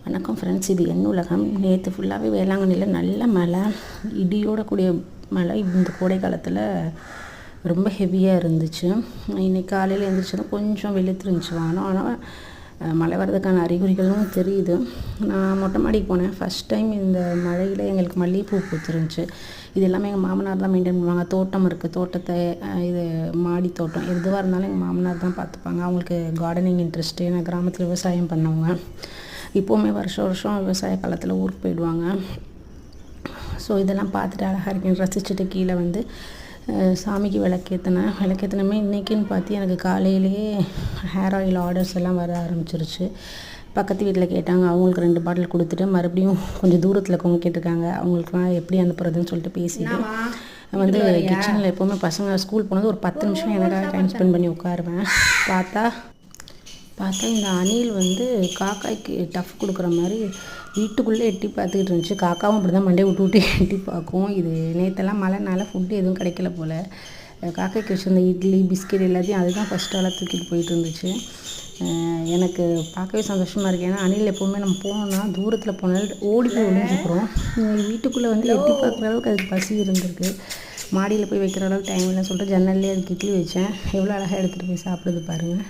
வணக்கம் ஃப்ரெண்ட்ஸ், இது என் உலகம். நேற்று ஃபுல்லாகவே வேளாங்கண்ணியில் நல்ல மழை, இடியோட கூடிய மழை. இந்த கோடை காலத்தில் ரொம்ப ஹெவியாக இருந்துச்சு. இன்றைக்கி காலையில் எழுந்திரிச்சதும் கொஞ்சம் வெளுத்துருந்துச்சு வானம். ஆனால் மழை வர்றதுக்கான அறிகுறிகளும் தெரியுது. நான் மொட்டை மாடிக்கு போனேன். ஃபஸ்ட் டைம் இந்த மழையில் எங்களுக்கு மல்லிகைப்பூ பூத்துருந்துச்சு. இது எல்லாமே எங்கள் மாமனார் தான் மெயின்டைன் பண்ணுவாங்க. தோட்டம் இருக்குது, தோட்டத்தை இது மாடி தோட்டம் எதுவாக இருந்தாலும் எங்கள் மாமனார் தான் பார்த்துப்பாங்க. அவங்களுக்கு கார்டனிங் இன்ட்ரெஸ்ட்டு. ஏன்னா கிராமத்தில் விவசாயம் பண்ணவங்க. இப்போவுமே வருஷம் விவசாய காலத்தில் ஊருக்கு போயிடுவாங்க. ஸோ இதெல்லாம் பார்த்துட்டு அழகாக இருக்கேன் ரசிச்சுட்டு கீழே வந்து சாமிக்கு விளக்கேற்றினமே. இன்றைக்கின்னு பார்த்து எனக்கு காலையிலேயே ஹேர் ஆயில் ஆர்டர்ஸ் எல்லாம் வர ஆரம்பிச்சிருச்சு. பக்கத்து வீட்டில் கேட்டாங்க, அவங்களுக்கு 2 பாட்டில் கொடுத்துட்டு மறுபடியும் கொஞ்சம் தூரத்தில் இருக்கவங்க கேட்டிருக்காங்க. அவங்களுக்குலாம் எப்படி அனுப்புறதுன்னு சொல்லிட்டு பேசிட்டு வந்து கிச்சனில் எப்போவுமே பசங்க ஸ்கூல் போனது ஒரு 10 நிமிஷம் எனக்காக டைம் ஸ்பெண்ட் பண்ணி உட்காருவேன். பார்த்தா இந்த அணில் வந்து காக்காய்க்கு டஃப் கொடுக்குற மாதிரி வீட்டுக்குள்ளே எட்டி பார்த்துக்கிட்டு இருந்துச்சு. காக்காவும் அப்படி தான் மண்டையை விட்டு எட்டி பார்க்கும். இது நேற்றெல்லாம் மழைனால ஃபுட்டு எதுவும் கிடைக்கல போல். காக்காய்க்கு வச்சுருந்த இட்லி பிஸ்கெட் எல்லாத்தையும் அதுதான் ஃபஸ்ட்டால் தூக்கிட்டு போயிட்டு இருந்துச்சு. எனக்கு பார்க்கவே சந்தோஷமாக இருக்குது. ஏன்னா அணில் எப்போவுமே நம்ம போனோம்னா தூரத்தில் போனாலும் ஓடி போய் ஒழிஞ்சிக்கிறோம். வீட்டுக்குள்ளே வந்து எட்டி பார்க்குற அளவுக்கு அதுக்கு பசி இருந்திருக்கு. மாடியில் போய் வைக்கிற அளவுக்கு டைம் இல்லைன்னு சொல்லிட்டு ஜன்னல்லே அதுக்கு இட்லி வச்சேன். எவ்வளோ அழகாக எடுத்துகிட்டு போய் சாப்பிடுது பாருங்கள்.